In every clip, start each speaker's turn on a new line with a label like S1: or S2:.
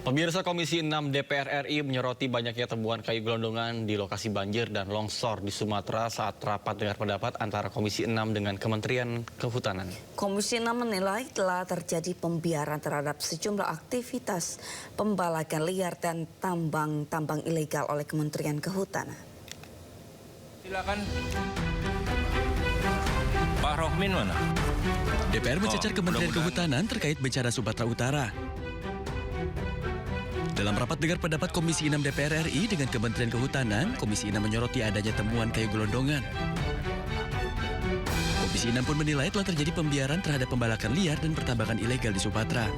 S1: Pemirsa Komisi 6 DPR RI menyoroti banyaknya temuan kayu gelondongan di lokasi banjir dan longsor di Sumatera saat rapat dengar pendapat antara Komisi 6 dengan Kementerian Kehutanan.
S2: Komisi 6 menilai telah terjadi pembiaran terhadap sejumlah aktivitas pembalakan liar dan tambang ilegal oleh Kementerian Kehutanan.
S3: Silakan. Pak Rohmin mana?
S4: DPR mencecar Kementerian Kehutanan terkait bencana Sumatera Utara. Dalam rapat dengar pendapat Komisi 6 DPR RI dengan Kementerian Kehutanan, Komisi 6 menyoroti adanya temuan kayu gelondongan. Komisi 6 pun menilai telah terjadi pembiaran terhadap pembalakan liar dan pertambangan ilegal di Sumatera.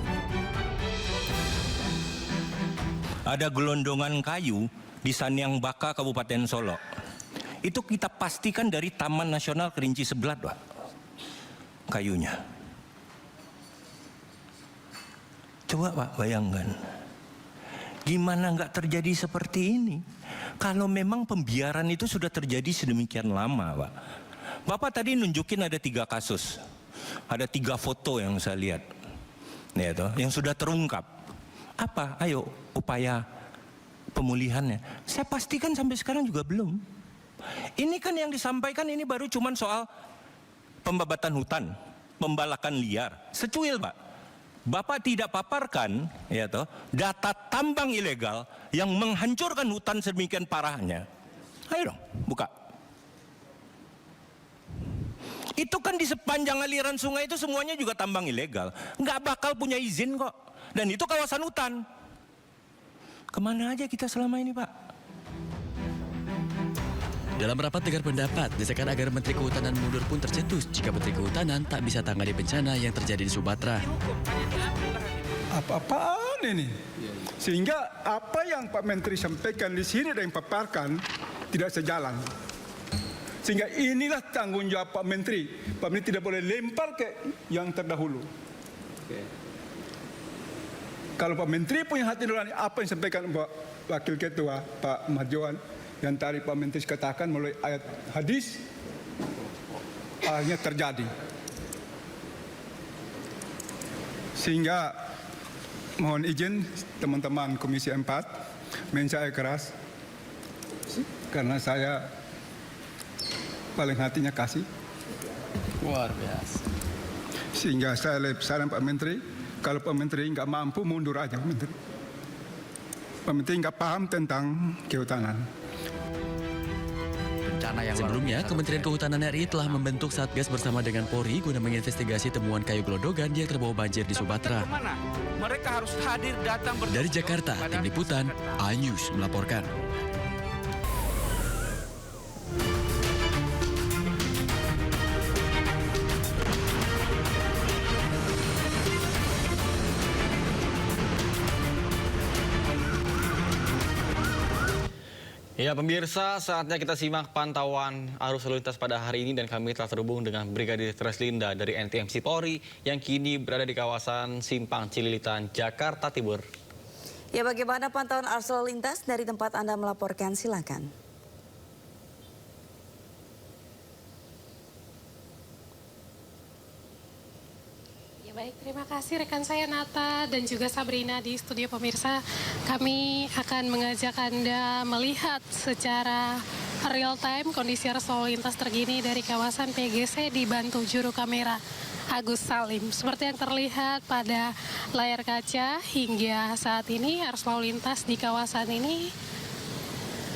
S3: Ada gelondongan kayu di Sanyang Baka, Kabupaten Solok. Itu kita pastikan dari Taman Nasional Kerinci Seblat, Pak. Kayunya. Coba Pak bayangkan. Gimana nggak terjadi seperti ini? Kalau memang pembiaran itu sudah terjadi sedemikian lama, Pak. Bapak tadi nunjukin ada 3 kasus. Ada 3 foto yang saya lihat. Ya, toh, yang sudah terungkap. Apa? Ayo, upaya pemulihannya. Saya pastikan sampai sekarang juga belum. Ini kan yang disampaikan ini baru cuman soal pembabatan hutan, pembalakan liar. Secuil, Pak. Bapak tidak paparkan, ya toh, data tambang ilegal yang menghancurkan hutan sedemikian parahnya. Ayo dong, buka. Itu kan di sepanjang aliran sungai itu semuanya juga tambang ilegal. Nggak bakal punya izin kok. Dan itu kawasan hutan. Kemana aja kita selama ini, Pak?
S4: Dalam rapat dengar pendapat, desakan agar Menteri Kehutanan mundur pun tercetus jika Menteri Kehutanan tak bisa tangani bencana yang terjadi di Sumatera.
S5: Apa-apaan ini? Sehingga apa yang Pak Menteri sampaikan di sini dan paparkan tidak sejalan. Sehingga inilah tanggung jawab Pak Menteri. Pak Menteri tidak boleh lempar ke yang terdahulu. Kalau Pak Menteri punya hati nurani, apa yang disampaikan Pak Wakil Ketua Pak Marjohan, yang tadi Pak Menteri katakan melalui ayat hadis, akhirnya terjadi. Sehingga mohon izin teman-teman Komisi 4, saya keras, karena saya paling hatinya kasih.
S4: Luar biasa.
S5: Sehingga saya saran Pak Menteri, kalau Pak Menteri nggak mampu mundur aja Pak Menteri. Pak Menteri nggak paham tentang kehutanan.
S4: Sebelumnya, Kementerian Kehutanan RI telah membentuk Satgas bersama dengan Polri guna menginvestigasi temuan kayu gelondongan yang terbawa banjir di Sumatera.
S3: Mereka harus hadir datang
S4: Dari Jakarta, Tim Liputan, iNews melaporkan.
S1: Ya pemirsa, saatnya kita simak pantauan arus lalu lintas pada hari ini dan kami telah terhubung dengan Brigadir Treslinda dari NTMC Polri yang kini berada di kawasan Simpang Cililitan, Jakarta Timur.
S2: Ya, bagaimana pantauan arus lalu lintas dari tempat Anda melaporkan? Silakan.
S6: Baik, terima kasih rekan saya Nata dan juga Sabrina di studio pemirsa. Kami akan mengajak Anda melihat secara real time kondisi arus lalu lintas terkini dari kawasan PGC dibantu juru kamera Agus Salim. Seperti yang terlihat pada layar kaca hingga saat ini arus lalu lintas di kawasan ini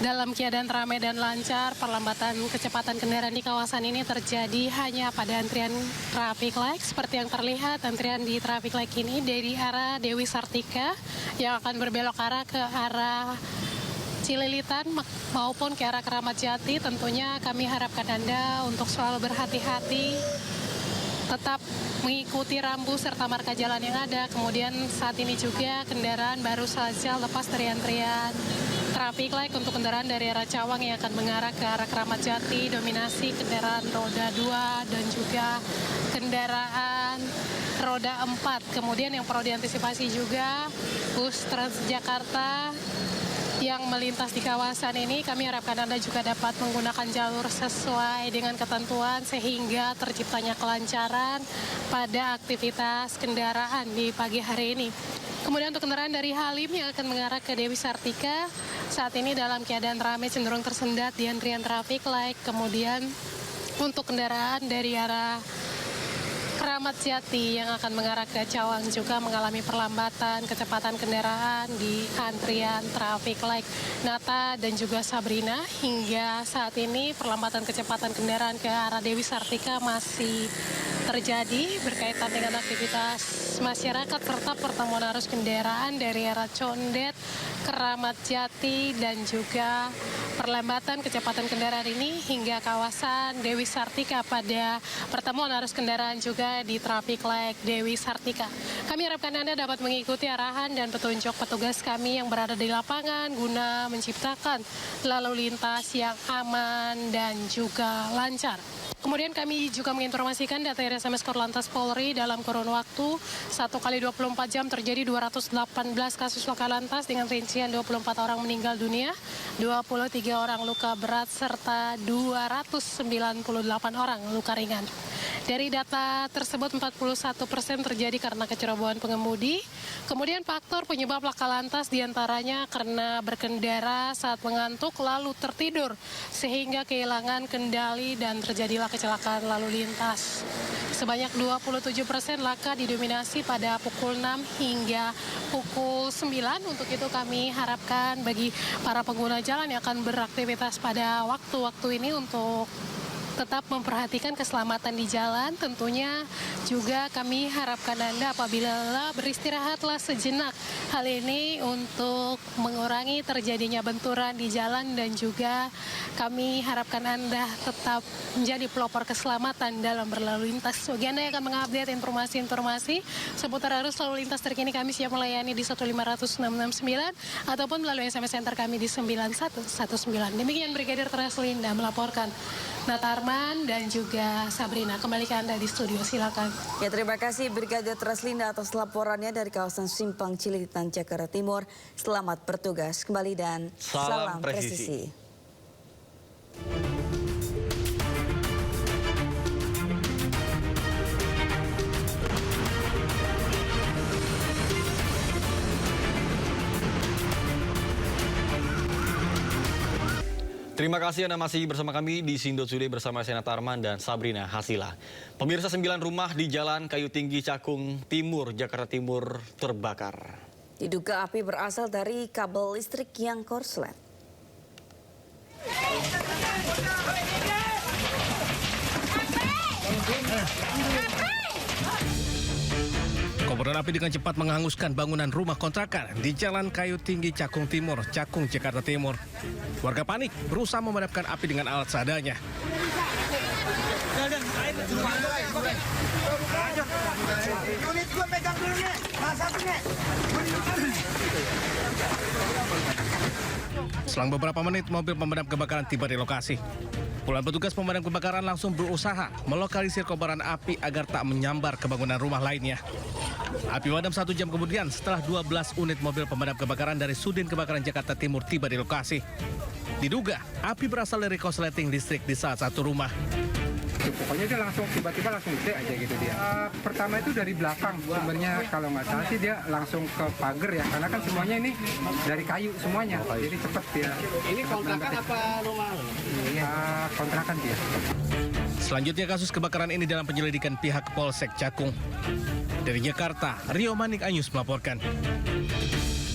S6: dalam keadaan ramai dan lancar. Perlambatan kecepatan kendaraan di kawasan ini terjadi hanya pada antrian traffic light. Seperti yang terlihat, antrian di traffic light ini dari arah Dewi Sartika yang akan berbelok arah ke arah Cililitan maupun ke arah Keramat Jati. Tentunya kami harapkan Anda untuk selalu berhati-hati, tetap mengikuti rambu serta marka jalan yang ada. Kemudian saat ini juga kendaraan baru saja lepas dari antrian traffic light untuk kendaraan dari arah Cawang yang akan mengarah ke arah Keramat Jati. Dominasi kendaraan roda 2 dan juga kendaraan roda 4. Kemudian yang perlu diantisipasi juga bus Transjakarta yang melintas di kawasan ini. Kami harapkan Anda juga dapat menggunakan jalur sesuai dengan ketentuan sehingga terciptanya kelancaran pada aktivitas kendaraan di pagi hari ini. Kemudian untuk kendaraan dari Halim yang akan mengarah ke Dewi Sartika, saat ini dalam keadaan ramai cenderung tersendat di antrian traffic light. Kemudian untuk kendaraan dari arah Keramat Jati yang akan mengarah ke Cawang juga mengalami perlambatan kecepatan kendaraan di antrian traffic light. Nata dan juga Sabrina, hingga saat ini perlambatan kecepatan kendaraan ke arah Dewi Sartika masih terjadi berkaitan dengan aktivitas masyarakat serta pertemuan arus kendaraan dari arah Condet, Keramat Jati dan juga perlambatan kecepatan kendaraan ini hingga kawasan Dewi Sartika pada pertemuan arus kendaraan juga di traffic light Dewi Sartika. Kami harapkan Anda dapat mengikuti arahan dan petunjuk petugas kami yang berada di lapangan guna menciptakan lalu lintas yang aman dan juga lancar. Kemudian kami juga menginformasikan data RSMS Korlantas Polri dalam kurun waktu 1 kali 24 jam terjadi 218 kasus laka lantas dengan rincian 24 orang meninggal dunia, 23 orang luka berat, serta 298 orang luka ringan. Dari data tersebut 41% terjadi karena kecerobohan pengemudi. Kemudian faktor penyebab laka lantas diantaranya karena berkendara saat mengantuk lalu tertidur sehingga kehilangan kendali dan terjadilah kecelakaan lalu lintas. Sebanyak 27% laka didominasi pada pukul 6 hingga pukul 9. Untuk itu kami harapkan bagi para pengguna jalan yang akan beraktivitas pada waktu-waktu ini untuk tetap memperhatikan keselamatan di jalan. Tentunya juga kami harapkan Anda apabila lelah beristirahatlah sejenak. Hal ini untuk mengurangi terjadinya benturan di jalan dan juga kami harapkan Anda tetap menjadi pelopor keselamatan dalam berlalu lintas. Bagi Anda yang akan mengupdate informasi-informasi seputar arus lalu lintas terkini, kami siap melayani di 1500669 ataupun melalui SMS center kami di 9119. Demikian Brigadir Treslinda melaporkan. Natarman dan juga Sabrina, kembali ke Anda di studio, silakan.
S2: Ya, terima kasih Brigadir Treslinda atas laporannya dari kawasan Simpang Cililitan, Jakarta Timur. Selamat bertugas kembali dan salam presisi.
S1: Terima kasih Anda masih bersama kami di Sindo Today bersama saya Natarman dan Sabrina Hasila. Pemirsa, 9 rumah di Jalan Kayu Tinggi Cakung Timur, Jakarta Timur terbakar.
S2: Diduga api berasal dari kabel listrik yang korslet.
S7: Kobaran api dengan cepat menghanguskan bangunan rumah kontrakan di Jalan Kayu Tinggi Cakung Timur, Cakung, Jakarta Timur. Warga panik berusaha memadamkan api dengan alat seadanya. Selang beberapa menit, mobil pemadam kebakaran tiba di lokasi. Puluhan petugas pemadam kebakaran langsung berusaha melokalisir kobaran api agar tak menyambar ke bangunan rumah lainnya. Api padam 1 jam kemudian setelah 12 unit mobil pemadam kebakaran dari Sudin Kebakaran Jakarta Timur tiba di lokasi. Diduga api berasal dari korsleting listrik di salah satu rumah.
S8: Pokoknya dia langsung tiba-tiba langsung gede aja gitu dia. Pertama itu dari belakang sebenarnya, kalau nggak salah sih dia langsung ke pagar ya, karena kan semuanya ini dari kayu semuanya, jadi cepet dia. Ini kontrakan apa rumah? Iya, kontrakan dia.
S7: Selanjutnya kasus kebakaran ini dalam penyelidikan pihak Polsek Cakung. Dari Jakarta, Rio Manik Anyus melaporkan.